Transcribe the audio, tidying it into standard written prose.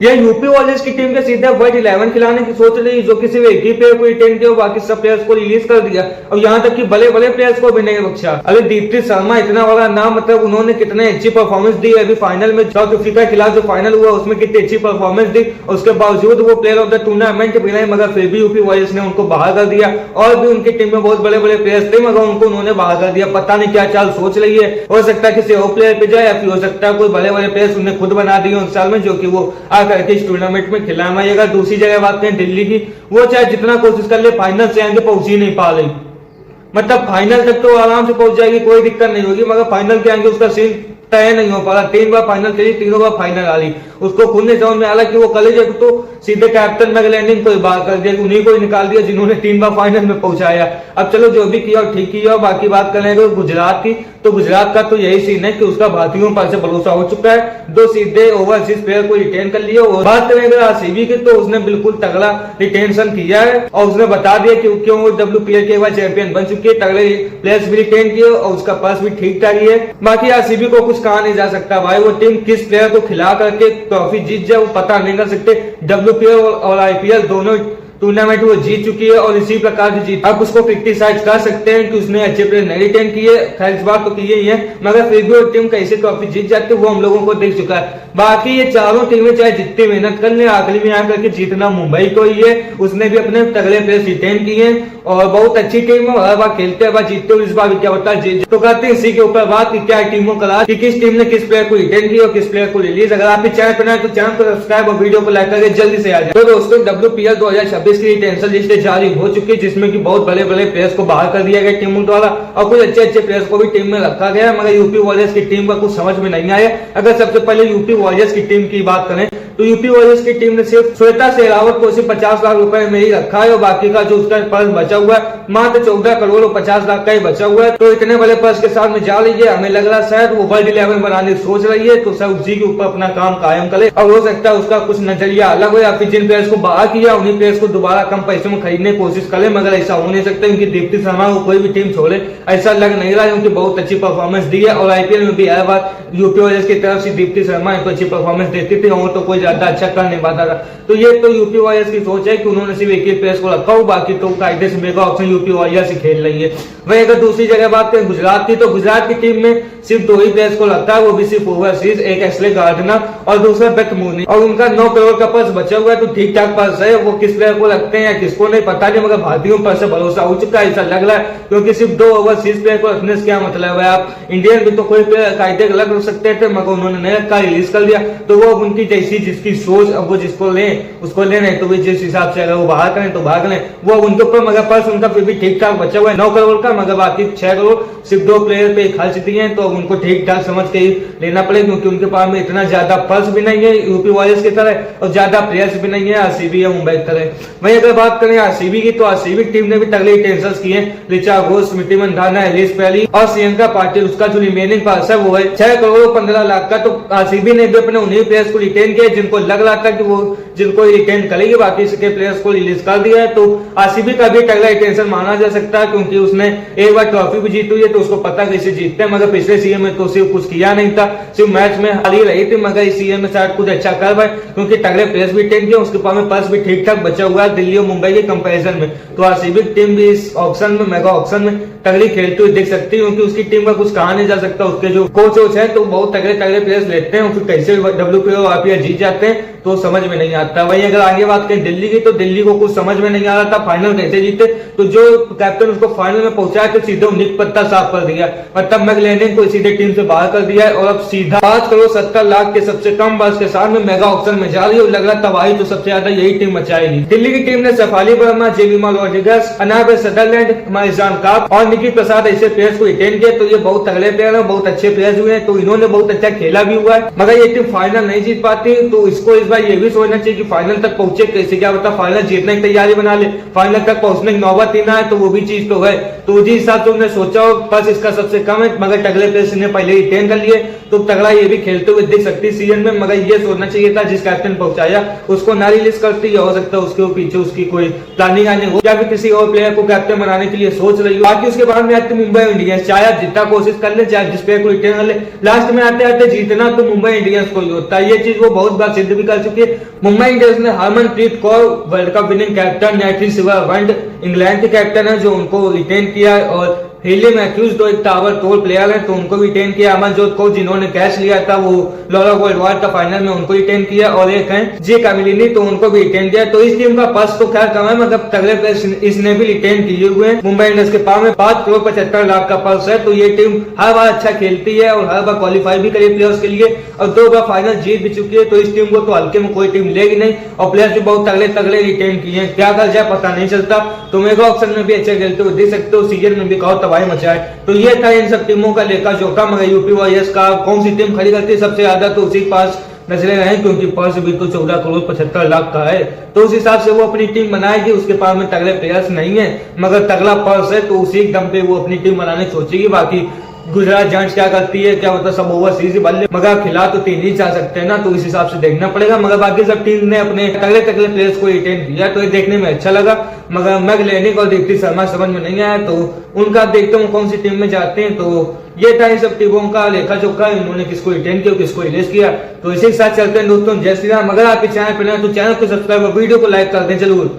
ये UP warriors की team के सीधे वर्ल्ड 11 खिलाने की सोच रही, जो कि सिर्फ एक ही प्लेयर को रिटेन किया, बाकी सब प्लेयर्स को रिलीज कर दिया और यहाँ तक कि बड़े बड़े प्लेयर्स को भी नहीं बख्शा। अभी दीप्ति शर्मा इतना बड़ा नाम, मतलब उन्होंने कितने अच्छी परफॉर्मेंस दी। अभी फाइनल में साउथ अफ्रीका के खिलाफ जो फाइनल हुआ उसमें कितनी अच्छी परफॉर्मेंस दी, उसके बावजूद वो प्लेयर ऑफ द टूर्नामेंट भी नहीं, मगर फिर भी यूपी वॉरियर्स ने उनको बाहर कर दिया। और भी उनकी टीम में बहुत बड़े बड़े प्लेयर्स थे, मगर उनको उन्होंने बाहर कर दिया। पता नहीं क्या चाल सोच रही है, हो सकता है किसी और प्लेयर पे जाए या फिर हो सकता है कोई बड़े बड़े प्लेयर्स उन्हें खुद बना दिए उस साल में, जो कि वो आकर के इस टूर्नामेंट में खिलाना। अगर दूसरी जगह बात करें दिल्ली की, वो चाहे जितना कोशिश कर ले फाइनल से आएंगे, पहुंच ही नहीं पा रही। मतलब फाइनल तक तो आराम से पहुंच जाएगी, कोई दिक्कत नहीं होगी, मगर फाइनल के आएंगे उसका सीन तय नहीं हो पा रहा। 3 बार फाइनल खेली, तीनों बार फाइनल आ रही, उसको खुद नहीं समझ में आ रहा कि वो कलेजे तो सीधे कैप्टन मैगलैंडिंग को बात कर दिया, उन्हीं को निकाल दिया जिन्होंने 3 बार फाइनल में पहुंचाया। अब चलो जो भी किया ठीक किया। बाकी बात करेंगे गुजरात की, तो गुजरात का तो यही सीन है कि उसका भारतीयों पर से भरोसा हो चुका है, 2 सीधे ओवरसीज प्लेयर को रिटेन कर लिया। और बात करेंगे आरसीबी की, तो उसने बिल्कुल तगड़ा रिटेंशन किया है और उसने बता दिया कि क्यों वो WPL के बाद चैंपियन बन चुकी है। तगड़े प्लेयर्स भी रिटेन किए और उसका पर्स भी ठीक ठाक ही है। बाकी आरसीबी को कुछ कहा नहीं जा सकता भाई, वो टीम किस प्लेयर को खिला करके ट्रॉफी जीत जाए वो पता नहीं कर सकते। WPL और IPL दोनों टूर्नामेंट वो जीत चुकी है और इसी प्रकार से जीत। अब उसको क्रिटिसाइज कर सकते हैं कि उसने अच्छे प्लेयर नहीं रिटेन किए, खैर इस बात तो की ही है, मगर फिर भी वो टीम कैसे ट्रॉफी जीत जाती है वो हम लोगों को देख चुका है। बाकी ये चारों टीमें चाहे जितनी मेहनत कर ले, आखिरी में आकर के जीतना मुंबई को ही है। उसने भी अपने तगड़े प्लेयर रिटेन किए और बहुत अच्छी टीम है, हर बार खेलते हैं, जीतते हो। इस बार भी क्या होता है जीत। तो करते हैं इसी के ऊपर बात कि क्या टीमों का कि किस टीम ने किस प्लेयर को रिटेन किया और किस प्लेयर को रिलीज। अगर आप चैनल पर नए तो चैनल को सब्सक्राइब और वीडियो को लाइक करके जल्दी से आ जाए। तो दोस्तों WPL 2026 की रिटेंशन लिस्ट जारी हो चुकी है, जिसमें कि बहुत बड़े बड़े प्लेयर्स को बाहर कर दिया गया टीमों द्वारा और कुछ अच्छे अच्छे प्लेयर्स को भी टीम में रखा गया, मगर यूपी वॉरियर्स की टीम का कुछ समझ में नहीं आया। अगर सबसे पहले यूपी वॉरियर्स की टीम की बात करें तो यूपी वॉरियर्स की टीम ने सिर्फ श्वेता शेरावत को सिर्फ 50 लाख रुपए में ही रखा है और बाकी का जो उसका पर्स बचा हुआ है मात्र 14 करोड़ और 50 लाख का ही बचा हुआ है। तो इतने बड़े पर्स के साथ में जा रही है, हमें लग रहा शायद वो वर्ल्ड 11 बनाने की सोच रही है, तो सब उसी के ऊपर अपना काम कायम करे और हो सकता है उसका कुछ नजरिया अलग हो या फिर जिन प्लेयर्स को बाहर किया उन्हीं प्लेयर्स को दोबारा कम पैसे में खरीदने की कोशिश करे, मगर ऐसा हो नहीं सकता क्योंकि दीप्ति शर्मा को कोई भी टीम छोड़े ऐसा लग नहीं रहा है, उनकी बहुत अच्छी परफॉर्मेंस दी है। और IPL में भी हर बार यूपी वॉरियर्स की तरफ से दीप्ति शर्मा तो अच्छी परफॉर्मेंस देती थी और तो कोई ज्यादा अच्छा कर नहीं पाता था। तो ये तो यूपी वॉरियर्स की सोच है कि उन्होंने सिर्फ एक ही प्लेयर्स को रखा हो, बाकी तो कायदे से मेगा ऑप्शन यूपी वॉरियर्स ही खेल रही है। वही अगर दूसरी जगह बात करें गुजरात की, तो गुजरात की टीम में सिर्फ 2 ही प्लेयर्स को लगता है, वो भी सिर्फ ओवरसीज, एक एस्ले गार्डनर और दूसरा बेथ मूनी, और उनका 9 करोड़ का पर्स बचा हुआ है। तो ठीक ठाक पर्स है, वो किस प्लेयर को लगते हैं या किसको नहीं पता नहीं, मगर भारतीयों पर से भरोसा हो चुका है ऐसा लग रहा है, क्योंकि सिर्फ 2 ओवरसीज प्लेयर को रखने से क्या मतलब है। आप इंडियन भी तो कोई प्लेयर कायदे अलग रख सकते थे, मगर उन्होंने नहीं रखा, रिलीज कर दिया। तो वो उनकी जैसी जिसकी सोच, अब वो जिसको ले उसको ले नहीं, तो वे जिस हिसाब से अगर वो बाहर करें तो बाहर करें, वो उनके ऊपर, मगर पर्स उनका फिर भी ठीक ठाक बचा हुआ है 9 करोड़ का, मगर बाकी 6 करोड़ सिर्फ 2 प्लेयर पे खर्च दिए हैं, तो उनको ठीक ठाक समझ के लेना पड़ेगा, क्योंकि उनके पास में इतना ज्यादा पर्स भी नहीं है यूपी वॉरियर्स की तरह और ज्यादा प्लेयर्स भी नहीं है आरसीबी या मुंबई की तरह। वहीं अगर बात करें आरसीबी की, तो आरसीबी टीम ने भी तगड़े टेंशन किए हैं। ऋचा घोष, स्मृति मंधाना, एलिस पैली और प्रियंका पाटिल, उसका जो रिमेनिंग पर्स है वो है 6 करोड़ 15 लाख का। तो आरसीबी ने भी अपने उन्हीं प्लेयर्स को रिटेन किया जिनको लग रहा था कि वो जिनको रिटेन करेगी, बाकी के प्लेयर्स को रिलीज कर दिया है। तो आरसीबी का भी तगड़ा टेंशन माना जा सकता है, क्योंकि उसने एक बार ट्रॉफी भी जीती हुई है, तो उसको पता कैसे जीतते हैं, मगर पिछले सीएम में तो सिर्फ कुछ किया नहीं था, सिर्फ मैच में हार ही रही थी, मगर इस सीएम में शायद कुछ अच्छा कर पाए, क्योंकि तगड़े प्लेयर्स भी रिटेन किए, उसके पास में पर्स भी ठीक ठाक बचा हुआ है दिल्ली और मुंबई के कंपैरिजन में। तो आरसीबी टीम भी इस ऑप्शन में, मेगा ऑप्शन में तगड़ी खेलती हुई दिख सकती है, क्योंकि उसकी टीम का कुछ कहा नहीं जा सकता। उसके जो कोच है तो बहुत तगड़े तगड़े प्लेयर्स लेते हैं, फिर कैसे WPL और IPL जीत जाते हैं तो समझ में नहीं आता। वही अगर आगे बात करें दिल्ली की, तो दिल्ली को कुछ समझ में नहीं आ रहा था फाइनल कैसे जीते, तो जो कैप्टन उसको फाइनल में पहुंचाया तो सीधे उन्हीं पत्ता साफ कर दिया, मतलब मैगलैंडिंग को सीधे टीम से बाहर कर दिया है और अब सीधा 5 करोड़ 70 लाख के सबसे कम बस के साथ में मेगा ऑप्शन में जा रही है। लग रहा तबाही तो सबसे ज्यादा यही टीम मचाएगी। दिल्ली की टीम ने Shafali Verma, Jemimah Rodrigues, Annabel Sutherland, Marizanne Kapp और निकी प्रसाद ऐसे प्लेयर्स को रिटेन किया। तो ये बहुत तगड़े प्लेयर है, बहुत अच्छे प्लेयर्स हुए हैं, तो इन्होंने बहुत अच्छा खेला भी हुआ है, मगर ये टीम फाइनल नहीं जीत पाती। तो इसको इस बार ये भी सोचना चाहिए कि फाइनल तक पहुंचे कैसे, क्या बता फाइनल जीतने की तैयारी बना ले, फाइनल तक पहुंचने की नौबत ही ना है, तो वो भी चीज तो है। तो उसी हिसाब से उन्होंने सोचा हो, बस इसका सबसे कम है, मगर तगड़े प्लेयर्स ने पहले रिटेन कर लिए, तो तगड़ा ये भी खेलते हुए दिख सकती सीजन में, मगर ये सोचना चाहिए था जिस कैप्टन पहुंचाया उसको ना रिलीज करती, या हो सकता है उसके पीछे उसकी कोई प्लानिंग आने हो, या फिर किसी और प्लेयर को कैप्टन बनाने के लिए सोच रही हो। बाकी उसके बाद में आती मुंबई इंडियंस, चाहे आप जितना कोशिश कर ले, चाहे जिस प्लेयर को रिटेन कर ले, लास्ट में आते आते जीतना तो मुंबई इंडियंस को ही होता है। ये चीज वो बहुत बार सिद्ध भी कर चुकी है। मुंबई इंडियंस ने Harmanpreet Kaur world cup winning captain, नैथन सिवावंड इंग्लैंड के कैप्टन है जो उनको रिटेन किया, और हेली मैथ्यूज जो एक टावर तोड़ प्लेयर है तो उनको रिटेन किया। अमनजोत को जिन्होंने कैच लिया था वो लॉरा गोल्ड वार का फाइनल में उनको रिटेन किया, और एक है जे कामिलिनी तो उनको भी रिटेन किया। तो इस टीम का पस तो खैर कम है, मगर तगड़े प्लेयर इसने भी रिटेन किए हुए हैं। मुंबई इंडियंस के पास में 5 करोड़ 75 लाख का पर्स है, तो ये टीम हर बार अच्छा खेलती है और हर बार क्वालिफाई भी करी प्लेयर्स के लिए, और 2 बार फाइनल जीत भी चुकी है। तो इस टीम को तो हल्के में कोई टीम लेगी नहीं, और प्लेयर्स भी बहुत तगड़े तगड़े रिटेन किए हैं। क्या कर जाए पता नहीं चलता। तो मेगा ऑप्शन में भी अच्छे खेलते हुए देख सकते हो, सीजन में भी कहो तबाही मचाए। तो ये था इन सब टीमों का लेखा जोखा, मगर यूपी वारियर्स का कौन सी टीम खड़ी करती है सबसे ज्यादा, तो उसी के पास नजरें रहे, क्योंकि पर्स भी तो 14 करोड़ 75 लाख का है। तो उस हिसाब से वो अपनी टीम बनाएगी। उसके पास में तगड़े प्लेयर्स नहीं है, मगर तगड़ा पर्स है, तो उसी दम पे वो अपनी टीम बनाने सोचेगी। बाकी गुजरात जायंट्स क्या करती है, क्या मतलब सब ओवरसीज ही बल्ले, मगर खिला तो 3 ही जा सकते हैं ना, तो इस हिसाब से देखना पड़ेगा। मगर बाकी सब टीम ने अपने तगड़े तगड़े प्लेयर्स को रिटेन किया, तो ये देखने में अच्छा लगा। मगर मैगलेनिक और दीप्ति शर्मा समझ में नहीं आया, तो उनका देखते हूँ कौन सी टीम में जाते हैं। तो ये था इन सब टीमों का लेखा जोखा, इन्होंने किसको रिटेन किया, किसको रिलीज किया। तो इसी के साथ चलते हैं दोस्तों, जय श्री राम। अगर आपके चैनल पर नए तो चैनल को सब्सक्राइब और वीडियो को लाइक कर दें जरूर।